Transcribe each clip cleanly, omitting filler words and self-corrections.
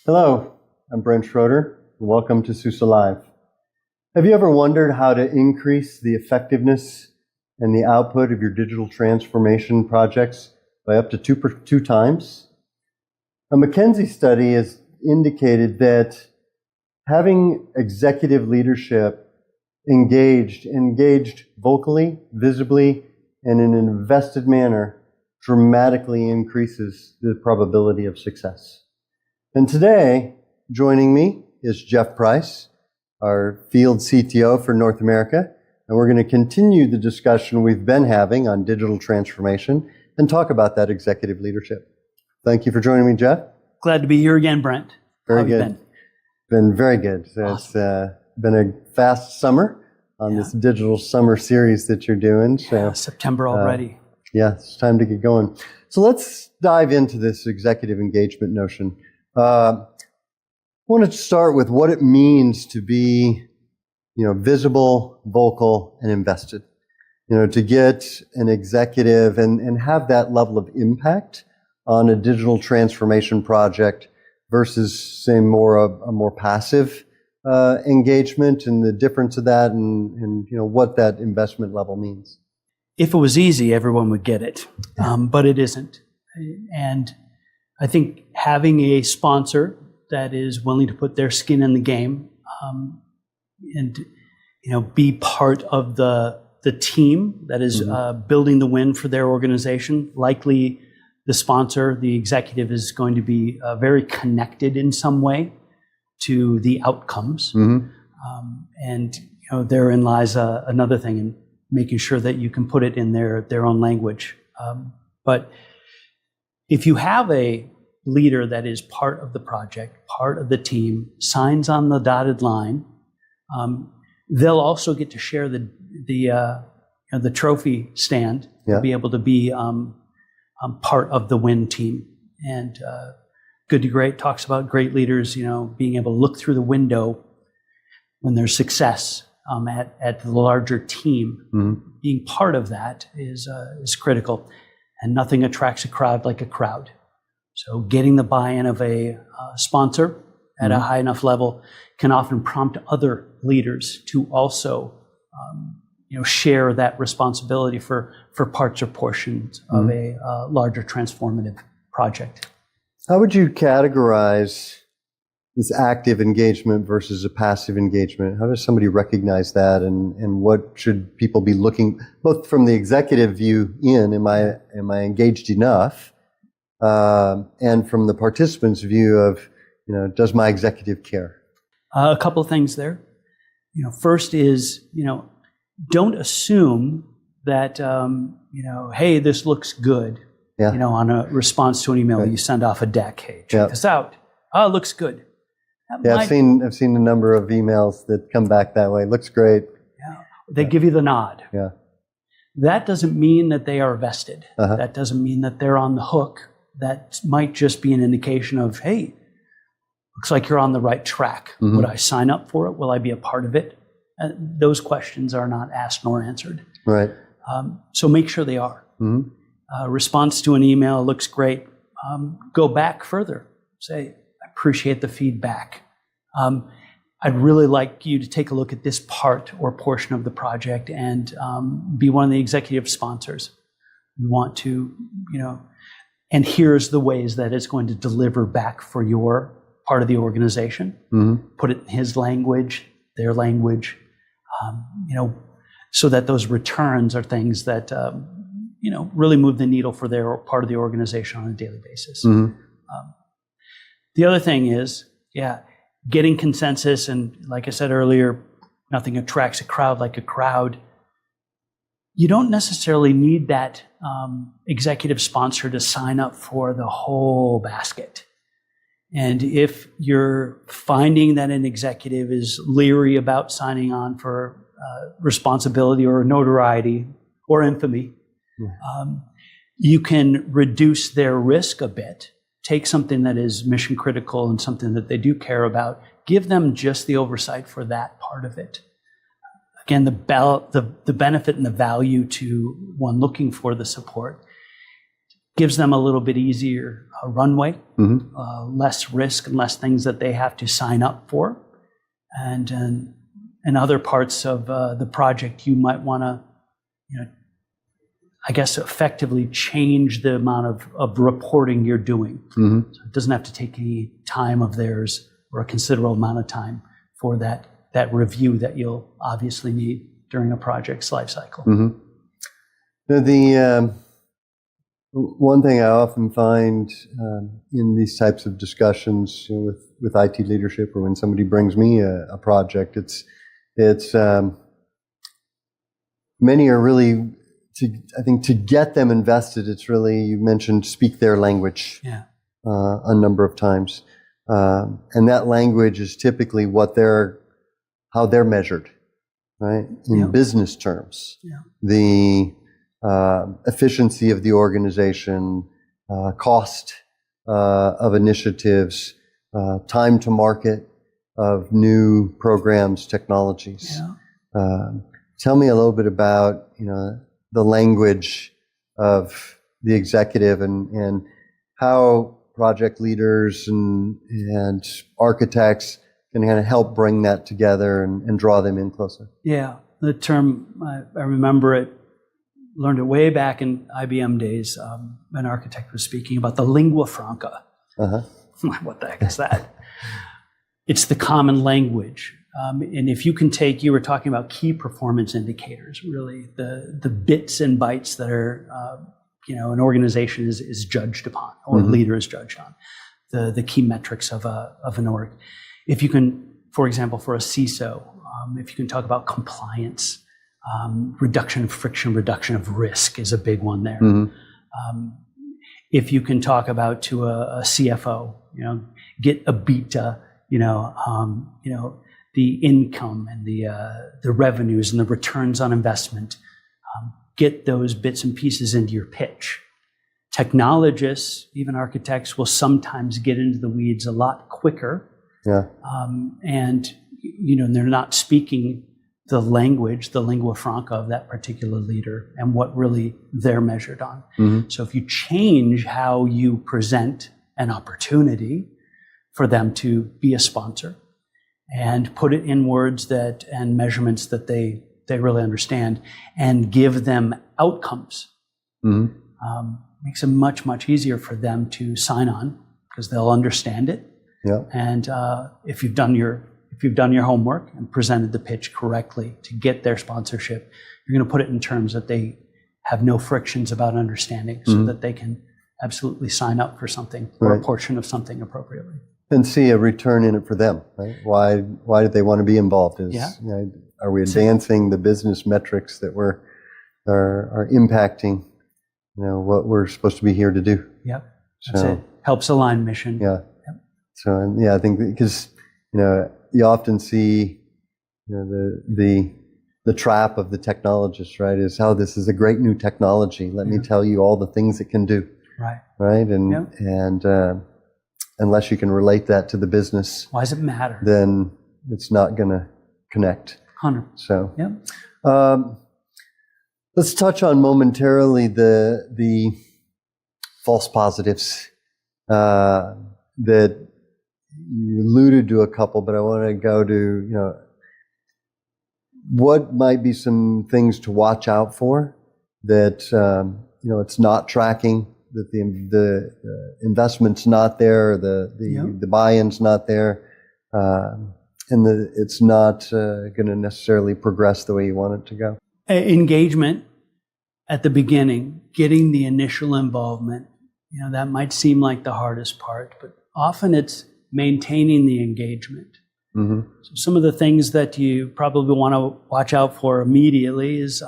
Hello, I'm Brent Schroeder. Welcome to SUSE Live. Have you ever wondered how to increase the effectiveness and the output of your digital transformation projects by up to two times? A McKinsey study has indicated that having executive leadership engaged vocally, visibly, and in an invested manner dramatically increases the probability of success. And today, joining me is Jeff Price, our field CTO for North America, and we're going to continue the discussion we've been having on digital transformation and talk about that executive leadership. Thank you for joining me, Jeff. Glad to be here again, Brent. Very good. Been very good. So awesome. It's been a fast summer on this digital summer series that you're doing. So September already. Yeah, it's time to get going. So let's dive into this executive engagement notion. I want to start with what it means to be, visible, vocal, and invested. To get an executive and have that level of impact on a digital transformation project versus, say, a more passive engagement, and the difference of that, and what that investment level means. If it was easy, everyone would get it, but it isn't. And I think having a sponsor that is willing to put their skin in the game and be part of the team that is building the win for their organization. Likely the sponsor, the executive, is going to be very connected in some way to the outcomes. And therein lies another thing in making sure that you can put it in their own language. But if you have a leader that is part of the project, part of the team, signs on the dotted line, they'll also get to share the trophy stand. They'll be able to be part of the win team. And Good to Great talks about great leaders, being able to look through the window when there's success at the larger team. Being part of that is critical. And nothing attracts a crowd like a crowd. So getting the buy-in of a sponsor at a high enough level can often prompt other leaders to also, share that responsibility for parts or portions of a larger transformative project. How would you categorize this active engagement versus a passive engagement? How does somebody recognize that, and what should people be looking, both from the executive view am I engaged enough, and from the participant's view of, does my executive care? A couple of things there. First is, don't assume that, hey, this looks good. On a response to an email, you send off a deck. Hey, check this out. Oh, it looks good. I've seen a number of emails that come back that way. Looks great. They give you the nod. Yeah. That doesn't mean that they are vested. That doesn't mean that they're on the hook. That might just be an indication of, hey, looks like you're on the right track. Would I sign up for it? Will I be a part of it? Those questions are not asked nor answered. Right. So make sure they are. Response to an email looks great. Go back further. Say, I appreciate the feedback. I'd really like you to take a look at this part or portion of the project and be one of the executive sponsors. We want to, and here's the ways that it's going to deliver back for your part of the organization. Put it in his language, their language, so that those returns are things that, really move the needle for their part of the organization on a daily basis. The other thing is, getting consensus, and like I said earlier, nothing attracts a crowd like a crowd. You don't necessarily need that executive sponsor to sign up for the whole basket. And if you're finding that an executive is leery about signing on for responsibility or notoriety or infamy, you can reduce their risk a bit. Take something that is mission critical and something that they do care about. Give them just the oversight for that part of it. Again, the benefit and the value to one looking for the support gives them a little bit easier runway, Mm-hmm. less risk and less things that they have to sign up for. And in other parts of the project, you might want to, I guess, effectively change the amount of reporting you're doing. Mm-hmm. So it doesn't have to take any time of theirs or a considerable amount of time for that review that you'll obviously need during a project's life cycle. Mm-hmm. Now, the one thing I often find in these types of discussions with IT leadership, or when somebody brings me a project, it's many are really, I think to get them invested, it's really, you mentioned speak their language a number of times. And that language is typically how they're measured, right? In business terms. Yeah. The efficiency of the organization, cost of initiatives, time to market of new programs, technologies. Yeah. Tell me a little bit about the language of the executive and how project leaders and architects can kind of help bring that together and draw them in closer. Yeah, the term, I remember it, learned it way back in IBM days. An architect was speaking about the lingua franca. Uh-huh. What the heck is that? It's the common language. And if you can take, you were talking about key performance indicators, really, the bits and bytes that are, an organization is judged upon, or a leader is judged on, the key metrics of an org. If you can, for example, for a CISO, if you can talk about compliance, reduction of friction, reduction of risk is a big one there. Mm-hmm. If you can talk about to a CFO, get a beta, the income and the revenues and the returns on investment, get those bits and pieces into your pitch. Technologists, even architects, will sometimes get into the weeds a lot quicker. Yeah. And they're not speaking the language, the lingua franca of that particular leader and what really they're measured on. Mm-hmm. So if you change how you present an opportunity for them to be a sponsor and put it in words and measurements that they really understand and give them outcomes, makes it much, much easier for them to sign on because they'll understand it. Yeah. And if you've done your homework and presented the pitch correctly to get their sponsorship, you're going to put it in terms that they have no frictions about understanding, so that they can absolutely sign up for something or a portion of something appropriately. And see a return in it for them, right? Why do they want to be involved? Are we advancing the business metrics that are impacting, what we're supposed to be here to do? Yep. That's it. Helps align mission. Yeah. Yep. So, I think because, you often see, the trap of the technologist, right? Is how this is a great new technology. Let me tell you all the things it can do. Right. Right. And unless you can relate that to the business, why does it matter? Then it's not going to connect. 100%. So, yeah. Let's touch on momentarily the false positives that you alluded to a couple, but I want to go to, what might be some things to watch out for that, it's not tracking, that the investment's not there, the buy-in's not there, and it's not going to necessarily progress the way you want it to go. Engagement at the beginning, getting the initial involvement, that might seem like the hardest part, but often it's maintaining the engagement. Mm-hmm. So some of the things that you probably want to watch out for immediately is,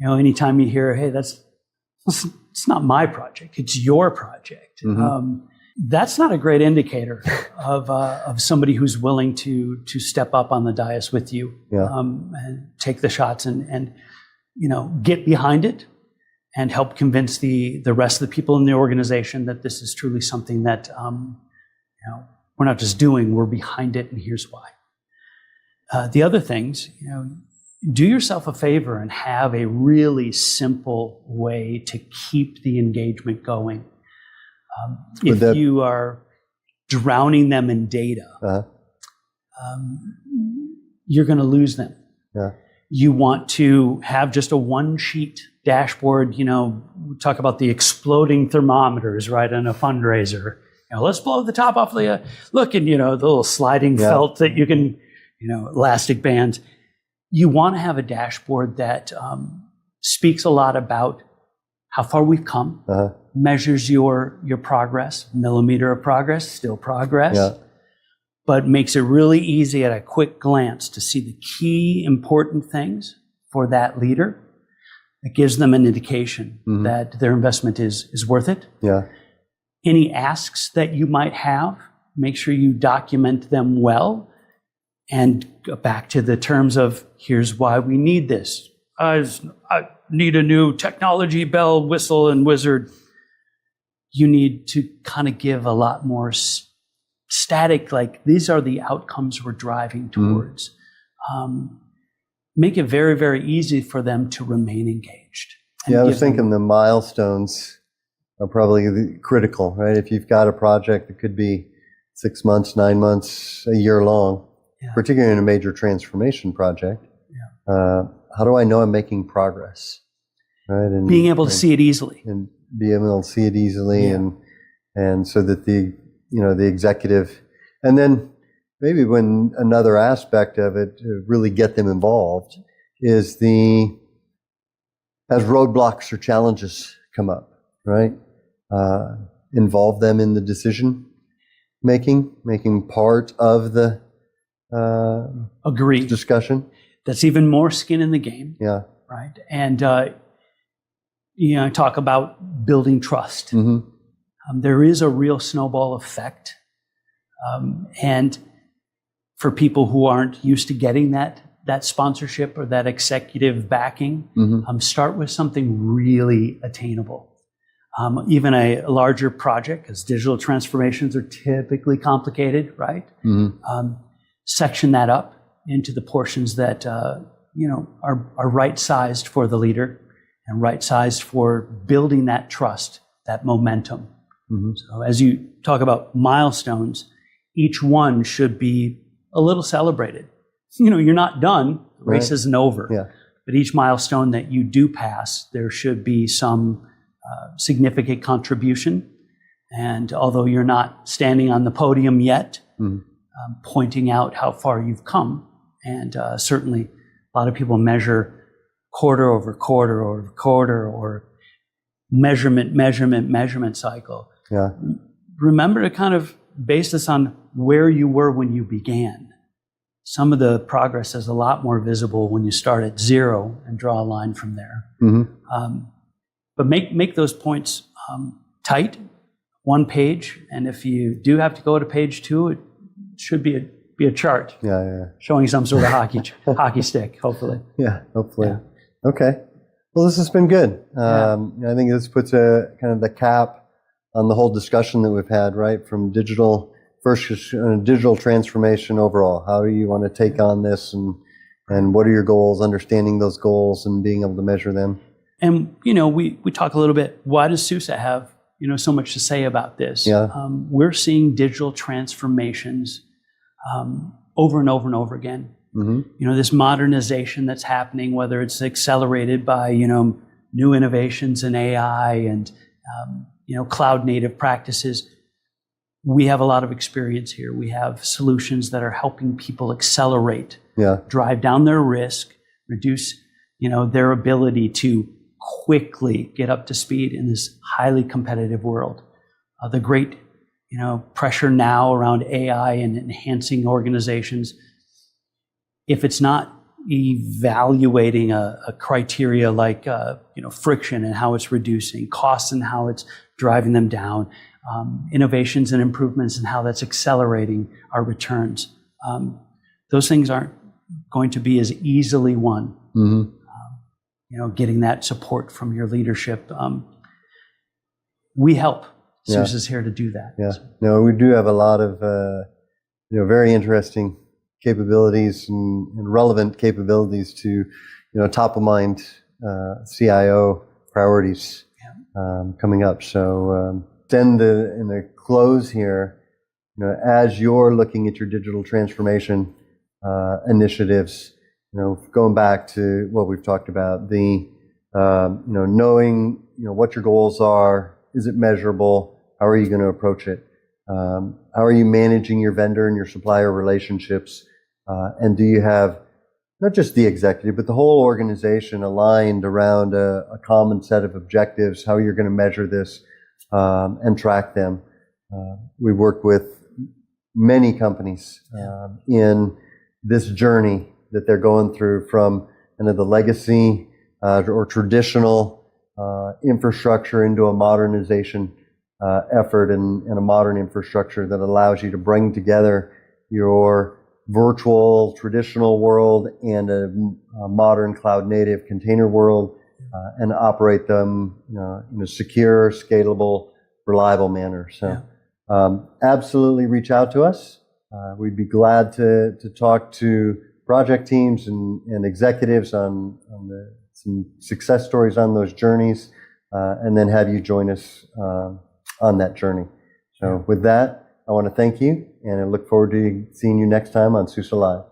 anytime you hear, hey, it's not my project, it's your project. Mm-hmm. That's not a great indicator of somebody who's willing to step up on the dais with you, and take the shots and get behind it and help convince the rest of the people in the organization that this is truly something that we're not just doing, we're behind it, and here's why. The other things, do yourself a favor and have a really simple way to keep the engagement going. If you are drowning them in data, you're going to lose them. Yeah. You want to have just a one-sheet dashboard. We talk about the exploding thermometers, right, on a fundraiser. Let's blow the top off the look, and the little sliding felt that you can, elastic bands. You want to have a dashboard that speaks a lot about how far we've come, measures your progress, millimeter of progress, still progress, but makes it really easy at a quick glance to see the key important things for that leader. It gives them an indication that their investment is worth it. Yeah. Any asks that you might have, make sure you document them well and go back to the terms of, here's why we need this. I need a new technology bell, whistle, and wizard. You need to kind of give a lot more static, like these are the outcomes we're driving towards. Make it very, very easy for them to remain engaged. Yeah, I was thinking the milestones are probably critical, right? If you've got a project that could be 6 months, 9 months, a year long, particularly in a major transformation project, how do I know I'm making progress? Right, and being able to see it easily, and be able to see it easily, and so that the executive, and then maybe when another aspect of it to really get them involved is as roadblocks or challenges come up, right? Involve them in the decision making part of the agreed discussion. That's even more skin in the game. Yeah. Right. And I talk about building trust. There is a real snowball effect, and for people who aren't used to getting that sponsorship or that executive backing, start with something really attainable. Even a larger project, because digital transformations are typically complicated, right? Section that up into the portions that are right-sized for the leader and right-sized for building that trust, that momentum. So as you talk about milestones, each one should be a little celebrated. You're not done, the race isn't over. Yeah. But each milestone that you do pass, there should be some significant contribution. And although you're not standing on the podium yet, pointing out how far you've come. And certainly a lot of people measure quarter over quarter over quarter or measurement cycle. Yeah. Remember to kind of base this on where you were when you began. Some of the progress is a lot more visible when you start at zero and draw a line from there. But make those points tight, one page, and if you do have to go to page 2, it should be a chart. Showing some sort of hockey stick, hopefully. Yeah, hopefully. Yeah. Okay. Well, this has been good. I think this puts a kind of the cap on the whole discussion that we've had, right? From digital transformation overall. How do you want to take on this, and what are your goals? Understanding those goals and being able to measure them. And we talk a little bit. Why does SUSE have so much to say about this? Yeah. We're seeing digital transformations over and over and over again. This modernization that's happening, whether it's accelerated by new innovations in AI and cloud native practices. We have a lot of experience here. We have solutions that are helping people accelerate, drive down their risk, reduce their ability to quickly get up to speed in this highly competitive world. The great pressure now around AI and enhancing organizations. If it's not evaluating a criteria like friction and how it's reducing costs and how it's driving them down, innovations and improvements and how that's accelerating our returns, those things aren't going to be as easily won. Getting that support from your leadership, we help. SUSE is here to do that. Yeah. No, we do have a lot of very interesting capabilities and relevant capabilities to, top of mind CIO priorities coming up. So then in the close here, as you're looking at your digital transformation initiatives, going back to what we've talked about, the knowing what your goals are, is it measurable? How are you going to approach it? How are you managing your vendor and your supplier relationships? And do you have not just the executive, but the whole organization aligned around a common set of objectives, how you're going to measure this and track them? We work with many companies in this journey that they're going through from kind of the legacy or traditional infrastructure into a modernization effort and a modern infrastructure that allows you to bring together your virtual traditional world and a modern cloud native container world and operate them in a secure, scalable, reliable manner. So absolutely reach out to us. We'd be glad to talk to project teams and executives on some success stories on those journeys, and then have you join us on that journey. So with that, I want to thank you, and I look forward to seeing you next time on SUSE Live.